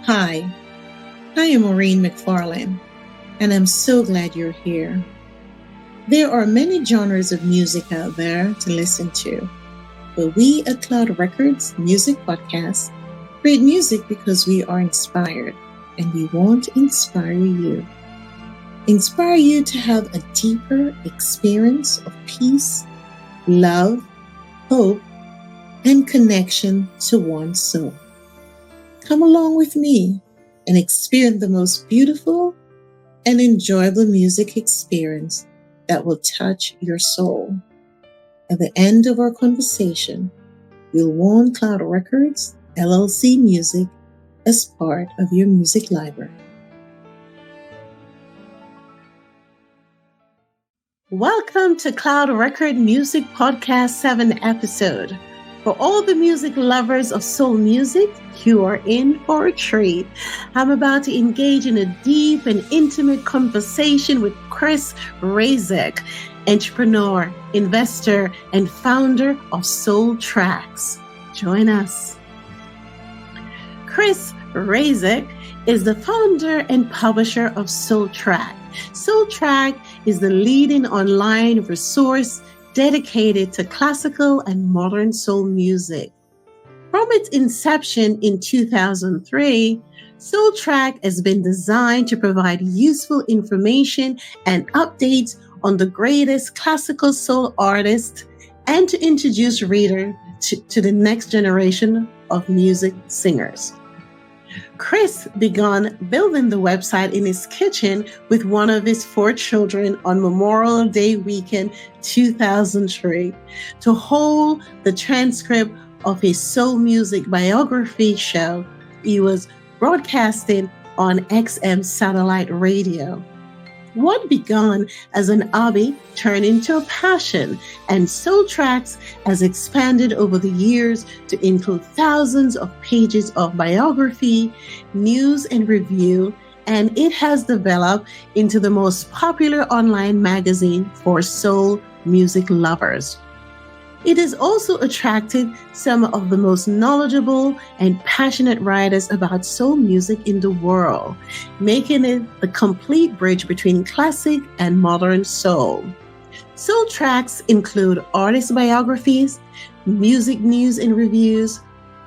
Hi, I am Maurine McFarlane, and I'm so glad you're here. There are many genres of music out there to listen to, but we at Cloud Records Music Podcast create music because we are inspired, and we want to inspire you. Inspire you to have a deeper experience of peace, love, hope, and connection to one's soul. Come along with me and experience the most beautiful and enjoyable music experience that will touch your soul. At the end of our conversation, we'll want Cloud Records LLC music as part of your music library. Welcome to Cloud Record Music Podcast 7 episode. For all the music lovers of soul music, you are in for a treat. I'm about to engage in a deep and intimate conversation with Chris Rizik, entrepreneur, investor, and founder of SoulTracks. Join us. Chris Rizik is the founder and publisher of SoulTracks. SoulTracks is the leading online resource dedicated to classical and modern soul music. From its inception in 2003, SoulTracks has been designed to provide useful information and updates on the greatest classical soul artists and to introduce readers to the next generation of music singers. Chris began building the website in his kitchen with one of his 4 children on Memorial Day weekend 2003 to hold the transcript of his soul music biography show he was broadcasting on XM satellite radio. What began as an hobby turned into a passion, and SoulTracks has expanded over the years to include thousands of pages of biography, news, and review, and it has developed into the most popular online magazine for soul music lovers. It has also attracted some of the most knowledgeable and passionate writers about soul music in the world, making it the complete bridge between classic and modern soul. SoulTracks include artist biographies, music news and reviews,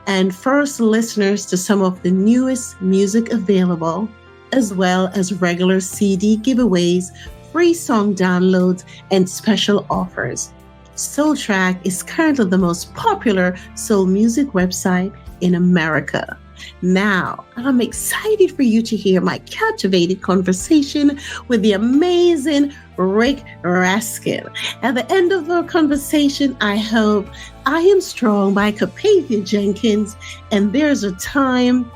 and first listeners to some of the newest music available, as well as regular CD giveaways, free song downloads, and special offers. SoulTracks is currently the most popular soul music website in America. Now, I'm excited for you to hear my captivating conversation with the amazing Rick Raskin. At the end of the conversation, I hope I Am Strong by Capathia Jenkins and There's a Time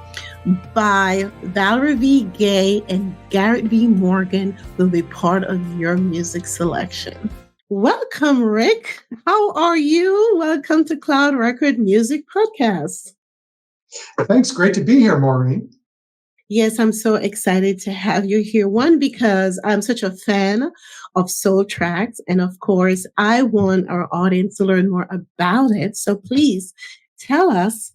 by Valerie V. Gay and Garrett V. Morgan will be part of your music selection. Welcome, Rick. How are you? Welcome to Cloud Record Music Podcast. Thanks. Great to be here, Maurine. Yes, I'm so excited to have you here. One, because I'm such a fan of SoulTracks. And of course, I want our audience to learn more about it. So please tell us,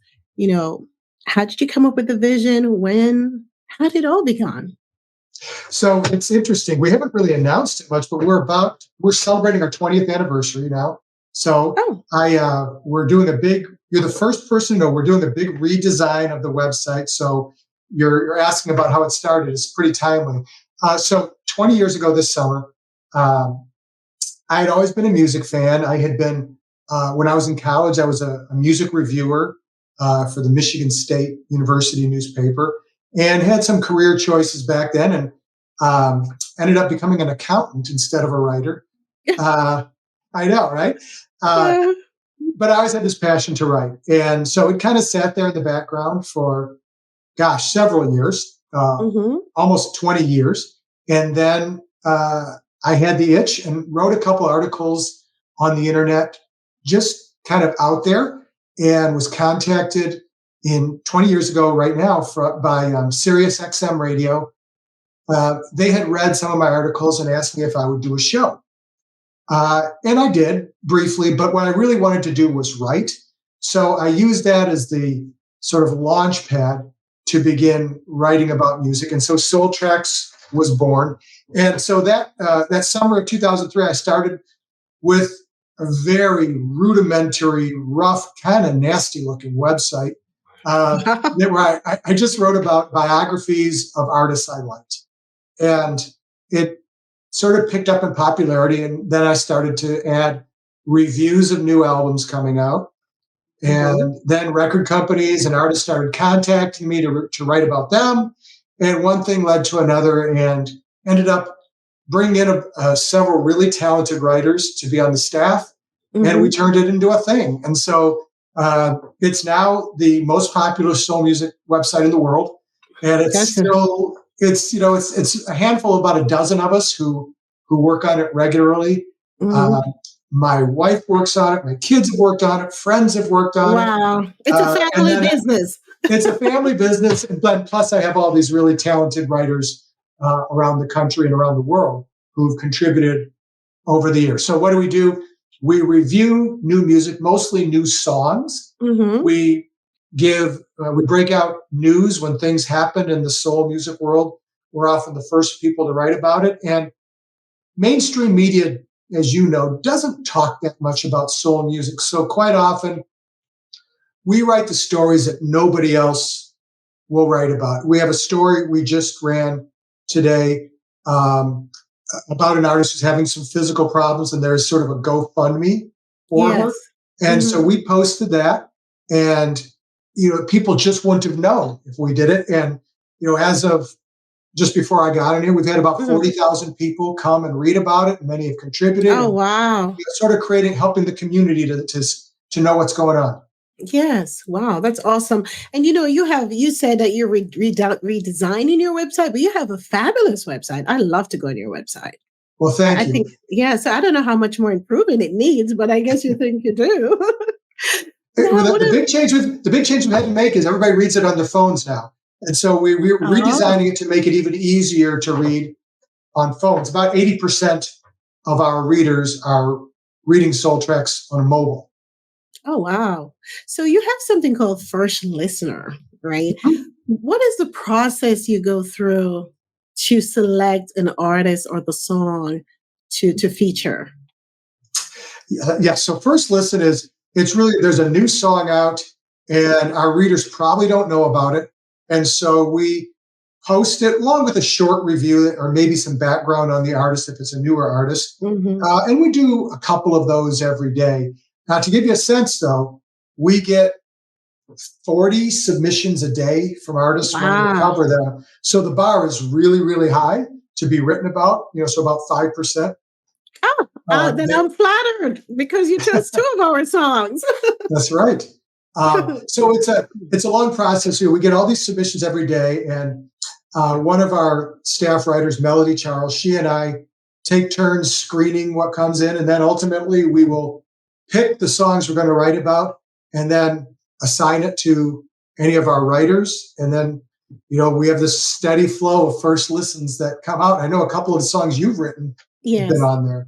how did you come up with the vision? When? How did it all begin? So it's interesting. We haven't really announced it much, but we're celebrating our 20th anniversary now. So we're doing you're the first person to know we're doing a big redesign of the website. So you're asking about how it started. It's pretty timely. So 20 years ago this summer, I had always been a music fan. I had been, when I was in college, I was a music reviewer for the Michigan State University newspaper, and had some career choices back then, and ended up becoming an accountant instead of a writer. I know, right? But I always had this passion to write. And so it kind of sat there in the background for, several years, almost 20 years. And then I had the itch and wrote a couple articles on the internet, just kind of out there, and was contacted 20 years ago right now by Sirius XM radio. They had read some of my articles and asked me if I would do a show. And I did briefly, but what I really wanted to do was write. So I used that as the sort of launch pad to begin writing about music. And so SoulTracks was born. And so that summer of 2003, I started with a very rudimentary, rough, kind of nasty looking website where I just wrote about biographies of artists I liked. And it sort of picked up in popularity. And then I started to add reviews of new albums coming out. And then record companies and artists started contacting me to write about them. And one thing led to another, and ended up bringing in several really talented writers to be on the staff. And we turned it into a thing. And so it's now the most popular soul music website in the world. And it's it's a handful, about a dozen of us who work on it regularly. My wife works on it. My kids have worked on it. Friends have worked on it. Wow. It's a family business. It's a family business. And plus I have all these really talented writers around the country and around the world who've contributed over the years. So what do? We review new music, mostly new songs. We break out news when things happen in the soul music world. We're often the first people to write about it. And mainstream media, as you know, doesn't talk that much about soul music. So quite often we write the stories that nobody else will write about. We have a story we just ran today about an artist who's having some physical problems, and there's sort of a GoFundMe for her. And so we posted that, and people just wouldn't have known if we did it. And as of just before I got in here, we've had about 40,000 people come and read about it, and many have contributed. Oh, wow. Sort of helping the community to know what's going on. Yes. Wow. That's awesome. And you said that you're redesigning your website, but you have a fabulous website. I love to go to your website. Well, thank you. So I don't know how much more improvement it needs, but I guess you think you do. The big change we had to make is everybody reads it on their phones now. And so we're redesigning it to make it even easier to read on phones. About 80% of our readers are reading SoulTracks on a mobile. Oh, wow. So you have something called First Listener, right? What is the process you go through to select an artist or the song to feature? Yeah. So First Listen there's a new song out, and our readers probably don't know about it. And so we post it along with a short review or maybe some background on the artist if it's a newer artist. And we do a couple of those every day. Now, to give you a sense, though, we get 40 submissions a day from artists wanting to cover them. So the bar is really, really high to be written about, so about 5%. Then I'm flattered because you chose 2 of our songs. That's right. So it's a long process here. We get all these submissions every day. And one of our staff writers, Melody Charles, she and I take turns screening what comes in. And then ultimately we will pick the songs we're going to write about and then assign it to any of our writers. And then, we have this steady flow of first listens that come out. I know a couple of the songs you've written have been on there.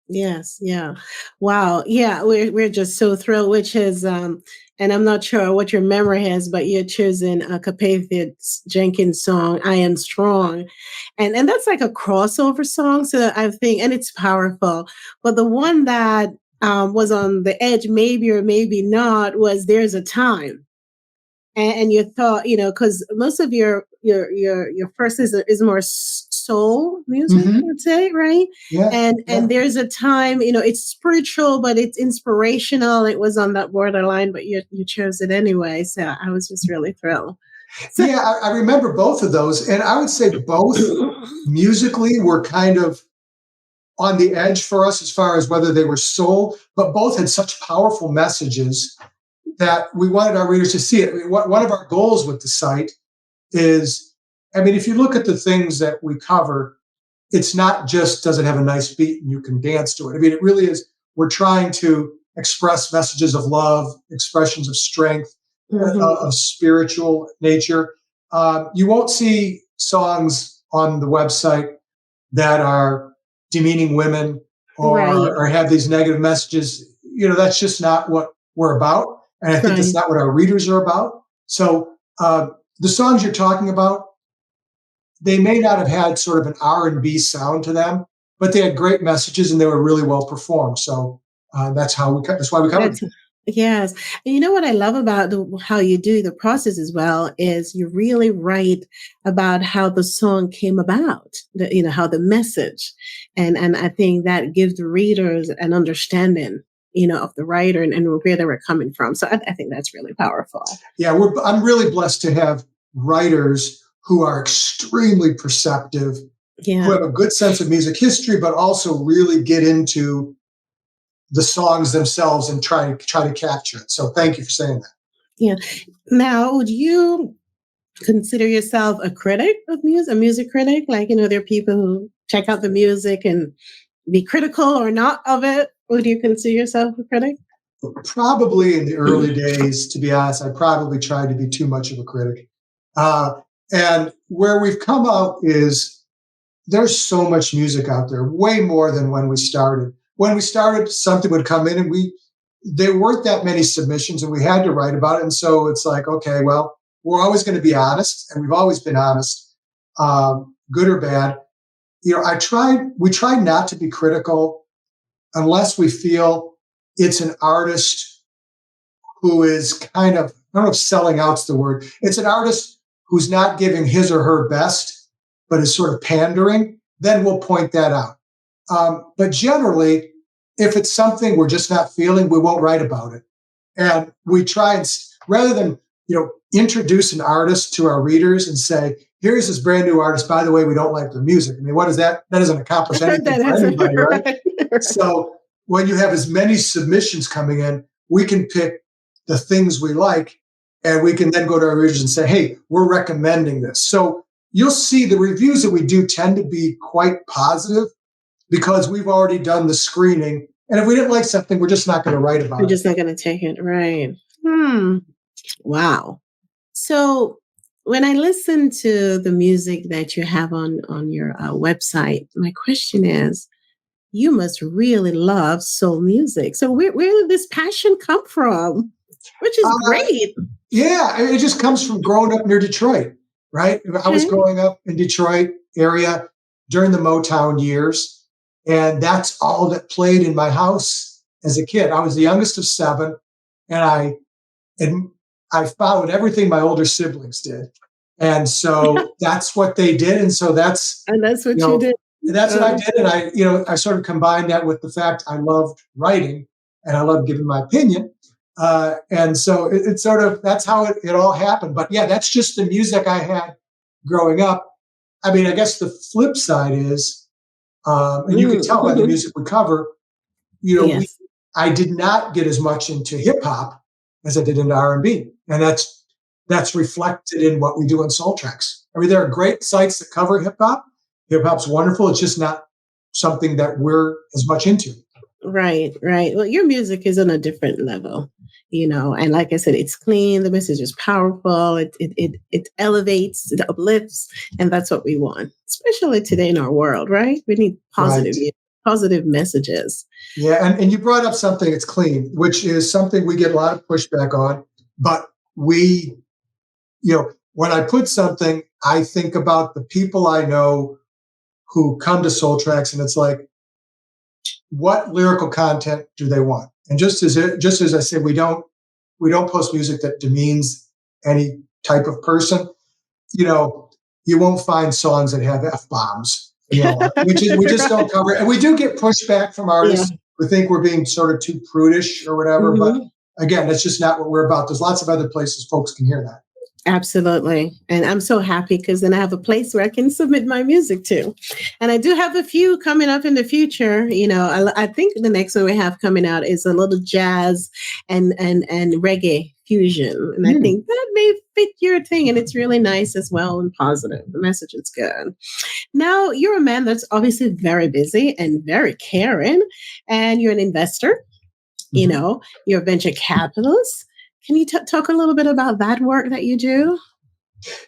Yes. Yeah. Wow. Yeah. We're just so thrilled, which is, and I'm not sure what your memory has, but you're choosing a Capathia Jenkins song, I Am Strong. And that's like a crossover song. So I think, and it's powerful, but the one that was on the edge, maybe or maybe not, was There's a Time. And you thought, because most of your first is more soul music, I would say, right? Yeah. And There's a Time, it's spiritual, but it's inspirational. It was on that borderline, but you chose it anyway. So I was just really thrilled. So, I remember both of those. And I would say both musically were kind of on the edge for us as far as whether they were soul, but both had such powerful messages that we wanted our readers to see it. One of our goals with the site is, if you look at the things that we cover, it's not just, does it have a nice beat and you can dance to it? It really is, we're trying to express messages of love, expressions of strength, of spiritual nature. You won't see songs on the website that are demeaning women or have these negative messages. That's just not what we're about. And I think that's not what our readers are about. So the songs you're talking about, they may not have had sort of an R&B sound to them, but they had great messages and they were really well performed. So that's why we covered it. Yes. And you know what I love about how you do the process as well is you really write about how the song came about, how the message. And I think that gives the readers an understanding, of the writer and where they were coming from. So I think that's really powerful. Yeah, I'm really blessed to have writers who are extremely perceptive, who have a good sense of music history, but also really get into the songs themselves and try to capture it. So thank you for saying that. Yeah. Now, would you consider yourself a critic of music, a music critic? Like, there are people who check out the music and be critical or not of it. Would you consider yourself a critic? Probably in the early days, to be honest, I probably tried to be too much of a critic. And where we've come out is there's so much music out there, way more than when we started. When we started, something would come in and there weren't that many submissions and we had to write about it. And so it's like, okay, well, we're always going to be honest. And we've always been honest, good or bad. We try not to be critical unless we feel it's an artist who is kind of, I don't know if selling out's the word. It's an artist who's not giving his or her best, but is sort of pandering. Then we'll point that out. But generally, if it's something we're just not feeling, we won't write about it. And we try and, rather than, introduce an artist to our readers and say, here's this brand new artist, by the way, we don't like their music. I mean, what is that? That doesn't accomplish anything for anybody, right? So when you have as many submissions coming in, we can pick the things we like, and we can then go to our readers and say, hey, we're recommending this. So you'll see the reviews that we do tend to be quite positive because we've already done the screening. And if we didn't like something, we're just not going to write about it. We're just not going to take it. Right. Wow. So when I listen to the music that you have on your website, my question is, you must really love soul music. So where did this passion come from? Which is great. Yeah, it just comes from growing up near Detroit, right? I was growing up in Detroit area during the Motown years, and that's all that played in my house as a kid. I was the youngest of 7, and I followed everything my older siblings did. And so that's what they did. And so that's what you did. That's what I did. And I sort of combined that with the fact I loved writing and I loved giving my opinion. And so it's sort of, that's how it all happened. But yeah, that's just the music I had growing up. I mean, I guess the flip side is, and you can tell by the music we cover, yes. I did not get as much into hip hop as I did into R&B. And that's reflected in what we do on SoulTracks. I mean, there are great sites that cover hip hop. Hip hop's wonderful. It's just not something that we're as much into. Right. Well, your music is on a different level, and like I said, it's clean. The message is powerful. It elevates, it uplifts, and that's what we want, especially today in our world, right? We need positive messages. Yeah. And you brought up something, it's clean, which is something we get a lot of pushback on, but we, when I put something, I think about the people I know who come to SoulTracks, and it's like, what lyrical content do they want? And just as I said, we don't post music that demeans any type of person. You won't find songs that have F-bombs. we just don't cover it. And we do get pushback from artists who think we're being sort of too prudish or whatever. Mm-hmm. But again, that's just not what we're about. There's lots of other places folks can hear that. Absolutely. And I'm so happy because then I have a place where I can submit my music to. And I do have a few coming up in the future. I think the next one we have coming out is a little jazz and reggae fusion. And I think that may fit your thing. And it's really nice as well and positive. The message is good. Now, you're a man that's obviously very busy and very caring. And you're an investor. You're a venture capitalist. Can you talk a little bit about that work that you do?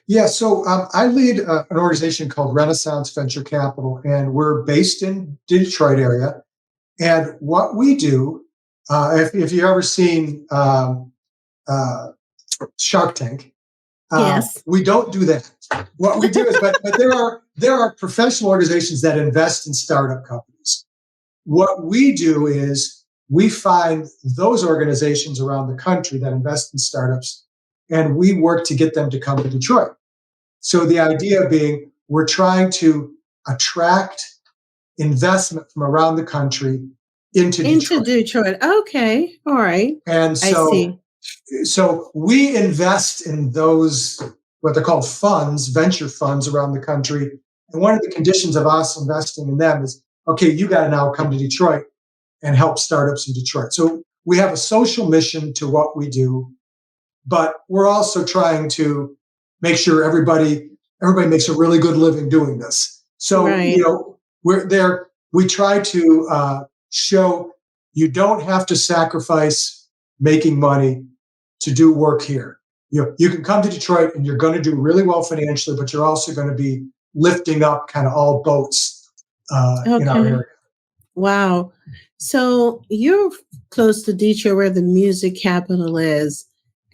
Yeah, so I lead an organization called Renaissance Venture Capital, and we're based in the Detroit area. And what we do, if you've ever seen Shark Tank, Yes. We don't do that. What we do is, but there are professional organizations that invest in startup companies. What we do is we find those organizations around the country that invest in startups, and we work to get them to come to Detroit. So the idea being, we're trying to attract investment from around the country into Detroit. Okay. All right. And so we invest in those, what they're called funds, venture funds around the country. And one of the conditions of us investing in them is, okay, you got to now come to Detroit and help startups in Detroit. So we have a social mission to what we do, but we're also trying to make sure everybody makes a really good living doing this. So, we're there. We try to show you don't have to sacrifice making money to do work here. You can come to Detroit and you're going to do really well financially, but you're also going to be lifting up kind of all boats in our area. Wow. So you're close to Detroit, where the music capital is,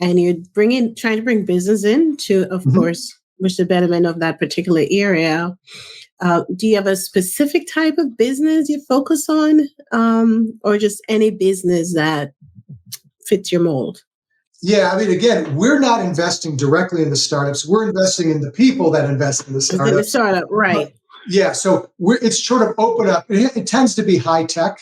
and you're trying to bring business into, of course, which the betterment of that particular area. Do you have a specific type of business you focus on, or just any business that fits your mold? Yeah, I mean, again, we're not investing directly in the startups. We're investing in the people that invest in the startups. In the startup, right. But, yeah, so it's sort of open up. It tends to be high tech.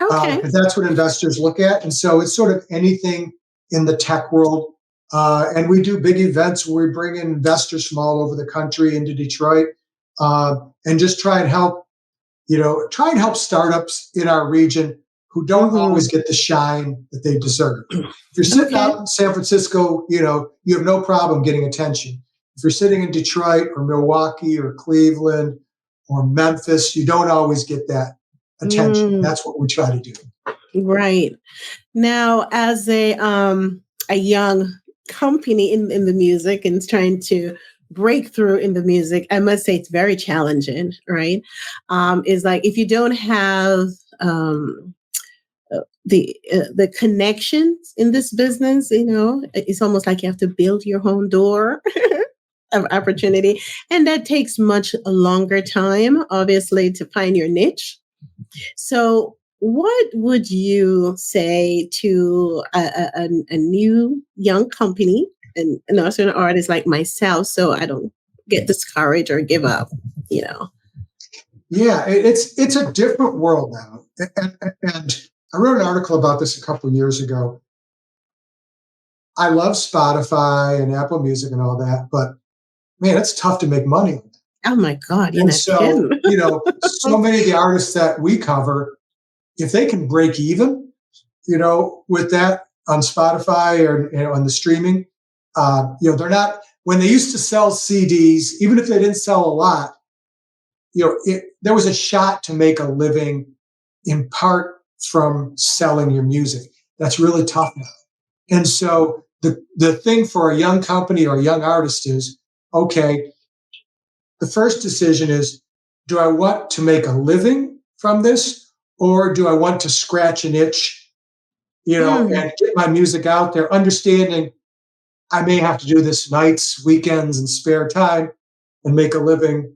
Okay. That's what investors look at. And so it's sort of anything in the tech world. And we do big events where we bring in investors from all over the country into Detroit, and just try and help startups in our region who don't always get the shine that they deserve. If you're sitting out in San Francisco, you have no problem getting attention. If you're sitting in Detroit or Milwaukee or Cleveland or Memphis, you don't always get that attention. That's what we try to do. Right. Now, as a young company in the music and trying to break through in the music, I must say it's very challenging, right? Is like, if you don't have the connections in this business, it's almost like you have to build your own door of opportunity. And that takes much longer time, obviously, to find your niche. So what would you say to a new young company and also an artist like myself, so I don't get discouraged or give up, Yeah, it's a different world now. And I wrote an article about this a couple of years ago. I love Spotify and Apple Music and all that, but man, it's tough to make money. Oh my God. And so, so many of the artists that we cover, if they can break even, with that on Spotify or on the streaming, they're not, when they used to sell CDs, even if they didn't sell a lot, there was a shot to make a living in part from selling your music. That's really tough now. And so the thing for a young company or a young artist is, okay, the first decision is, do I want to make a living from this, or do I want to scratch an itch, and get my music out there, understanding I may have to do this nights, weekends, and spare time and make a living,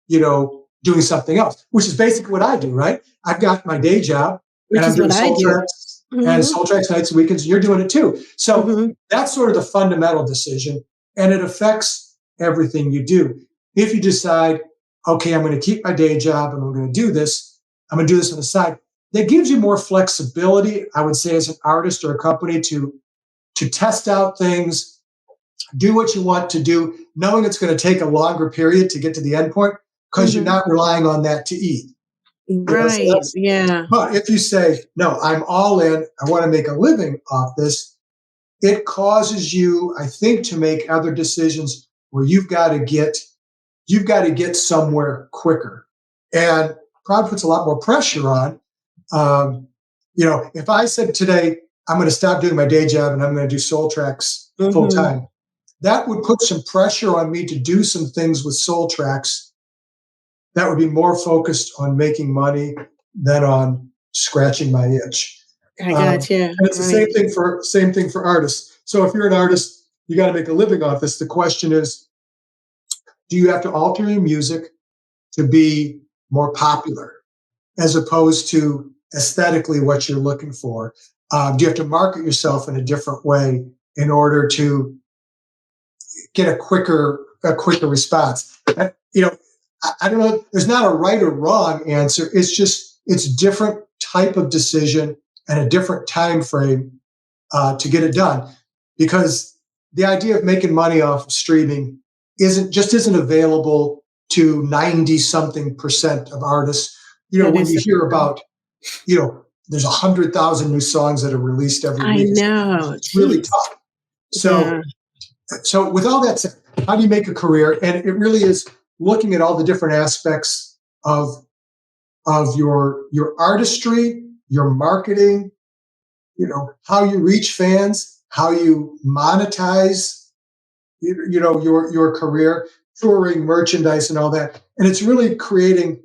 doing something else, which is basically what I do, right? I've got my day job, and I'm doing SoulTracks and SoulTracks nights and weekends, and you're doing it too. So that's sort of the fundamental decision, and it affects everything you do. If you decide, okay, I'm going to keep my day job and I'm going to do this, I'm going to do this on the side, that gives you more flexibility, I would say, as an artist or a company to test out things, do what you want to do, knowing it's going to take a longer period to get to the end point, because you're not relying on that to eat. Right. Yeah. But if you say, no, I'm all in, I want to make a living off this, it causes you, I think, to make other decisions where you've got to get somewhere quicker, and probably puts a lot more pressure on. If I said today, I'm going to stop doing my day job and I'm going to do SoulTracks full time, that would put some pressure on me to do some things with SoulTracks that would be more focused on making money than on scratching my itch. I got you. And it's the same thing for artists. So if you're an artist, you got to make a living off this. The question is, do you have to alter your music to be more popular as opposed to aesthetically what you're looking for? Do you have to market yourself in a different way in order to get a quicker response? I don't know. There's not a right or wrong answer. It's different type of decision and a different time frame to get it done, because the idea of making money off of streaming isn't available to 90-something% of artists. When you hear about, there's 100,000 new songs that are released every week. I know. It's really tough. So with all that said, how do you make a career? And it really is looking at all the different aspects of your artistry, your marketing, how you reach fans, how you monetize, your career, touring, merchandise, and all that. And it's really creating,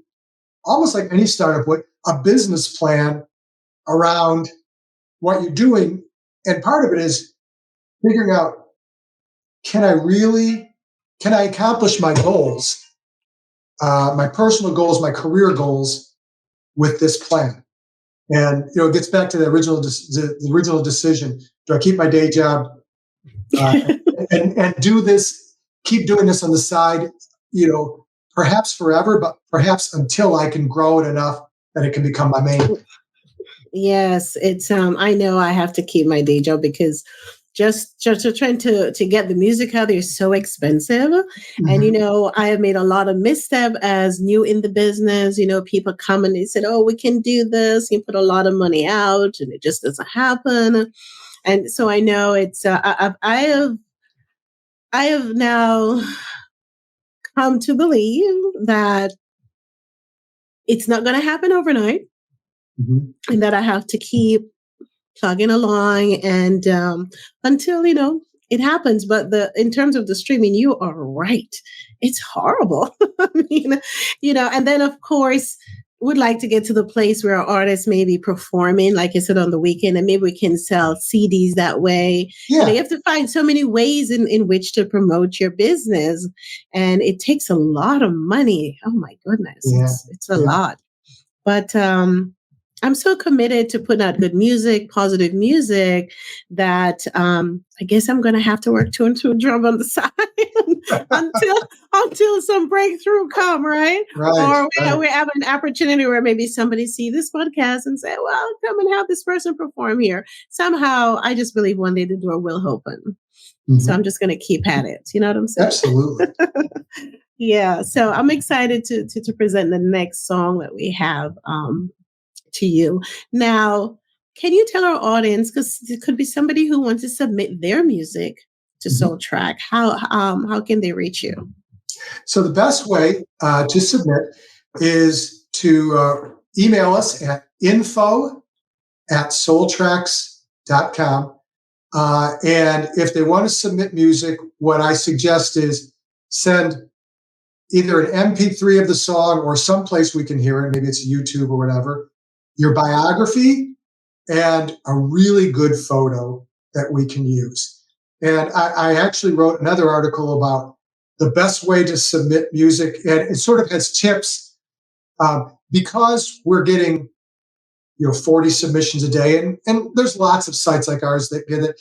almost like any startup would, a business plan around what you're doing. And part of it is figuring out, can I accomplish my goals, my personal goals, my career goals with this plan? And, it gets back to the original decision. Do I keep my day job and do this, keep doing this on the side, perhaps forever, but perhaps until I can grow it enough that it can become my main? Yes, it's I know I have to keep my day job because just trying to get the music out there is so expensive. Mm-hmm. And I have made a lot of misstep as new in the business. People come and they said, oh, we can do this. You put a lot of money out and it just doesn't happen. And so I know it's I have now come to believe that it's not going to happen overnight. Mm-hmm. And that I have to keep plugging along and until it happens. But in terms of the streaming, you are right, it's horrible. And then of course would like to get to the place where artists may be performing, like I said, on the weekend, and maybe we can sell CDs that way. Yeah. You have to find so many ways in which to promote your business, and it takes a lot of money. Oh my goodness. Yeah. It's a lot. But I'm so committed to putting out good music, positive music, that I guess I'm going to have to work 2 and 2 drum on the side until some breakthrough come, right? Or we have an opportunity where maybe somebody see this podcast and say, well, come and have this person perform here. Somehow, I just believe one day the door will open. Mm-hmm. So I'm just going to keep at it. You know what I'm saying? Absolutely. Yeah. So I'm excited to present the next song that we have to you. Now, can you tell our audience, because it could be somebody who wants to submit their music to SoulTracks, how can they reach you? So the best way to submit is to email us at info@soultracks.com. And if they want to submit music, what I suggest is send either an MP3 of the song or someplace we can hear it, maybe it's YouTube or whatever, your biography, and a really good photo that we can use. And I actually wrote another article about the best way to submit music, and it sort of has tips because we're getting 40 submissions a day, and there's lots of sites like ours that get it.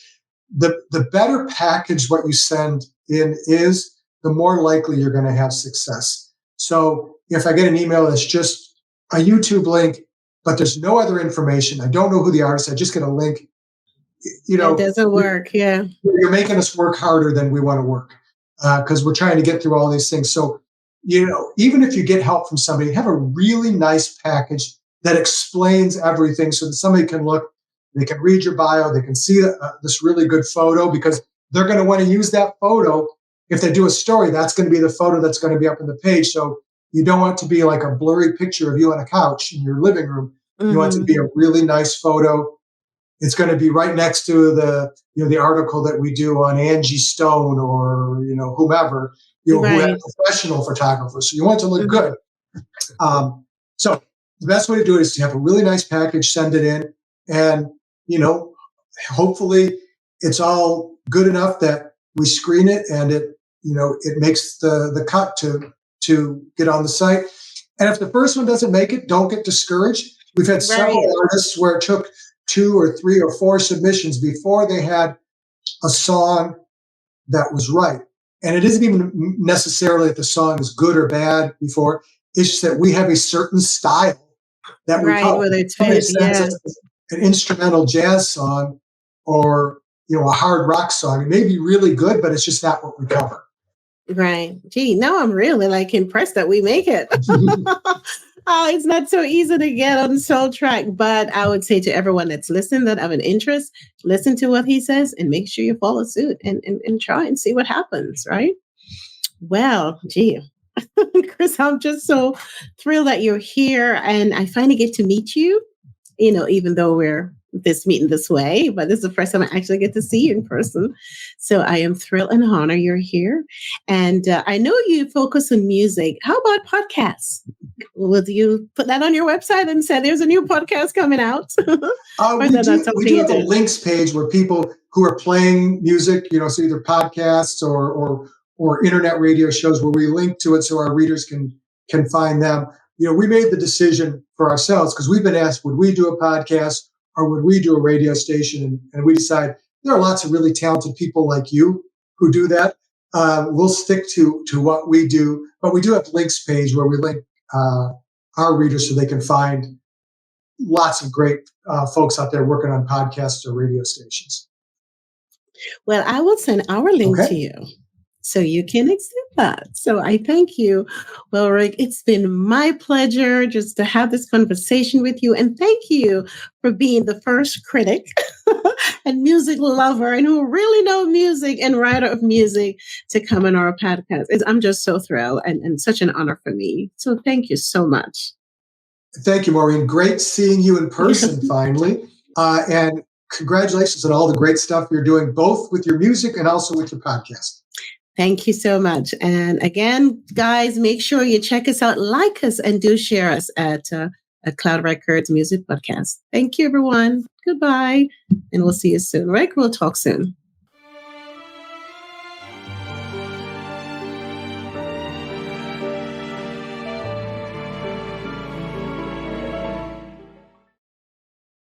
The better package what you send in is, the more likely you're going to have success. So if I get an email that's just a YouTube link, but there's no other information, I don't know who the artist is, I just get a link, it doesn't work. Yeah. You're making us work harder than we want to work because we're trying to get through all these things. So, even if you get help from somebody, have a really nice package that explains everything so that somebody can look, they can read your bio, they can see this really good photo, because they're going to want to use that photo. If they do a story, that's going to be the photo that's going to be up on the page. So you don't want it to be like a blurry picture of you on a couch in your living room. Mm-hmm. You want it to be a really nice photo. It's going to be right next to the article that we do on Angie Stone or, whomever, who are professional photographers. So you want it to look good. So the best way to do it is to have a really nice package, send it in, and, hopefully it's all good enough that we screen it, and it makes the cut to get on the site. And if the first one doesn't make it, don't get discouraged. We've had several artists where it took 2 or 3 or 4 submissions before they had a song that was right. And it isn't even necessarily that the song is good or bad before. It's just that we have a certain style that we call an instrumental jazz song or a hard rock song. It may be really good, but it's just not what we cover. Right. Gee, now I'm really impressed that we make it. It's not so easy to get on SoulTracks, but I would say to everyone that's listening that have an interest, listen to what he says and make sure you follow suit and try and see what happens, right? Well, gee, Chris, I'm just so thrilled that you're here and I finally get to meet you, even though we're meeting this way, but this is the first time I actually get to see you in person. So I am thrilled and honored you're here. And I know you focus on music. How about podcasts? Will you put that on your website and say there's a new podcast coming out? We do have a links page where people who are playing music, so either podcasts or internet radio shows where we link to it so our readers can find them. We made the decision for ourselves because we've been asked, would we do a podcast or would we do a radio station? And we decided there are lots of really talented people like you who do that. We'll stick to what we do, but we do have links page where we link our readers so they can find lots of great folks out there working on podcasts or radio stations. Well, I will send our link to you so you can accept that. So I thank you. Well, Rick, it's been my pleasure just to have this conversation with you. And thank you for being the first critic and music lover and who really know music and writer of music to come on our podcast. I'm just so thrilled and such an honor for me. So thank you so much. Thank you, Maurine. Great seeing you in person finally. And congratulations on all the great stuff you're doing, both with your music and also with your podcast. Thank you so much. And again, guys, make sure you check us out, like us, and do share us at Cloud Records Music Podcast. Thank you, everyone. Goodbye. And we'll see you soon. Rick, we'll talk soon.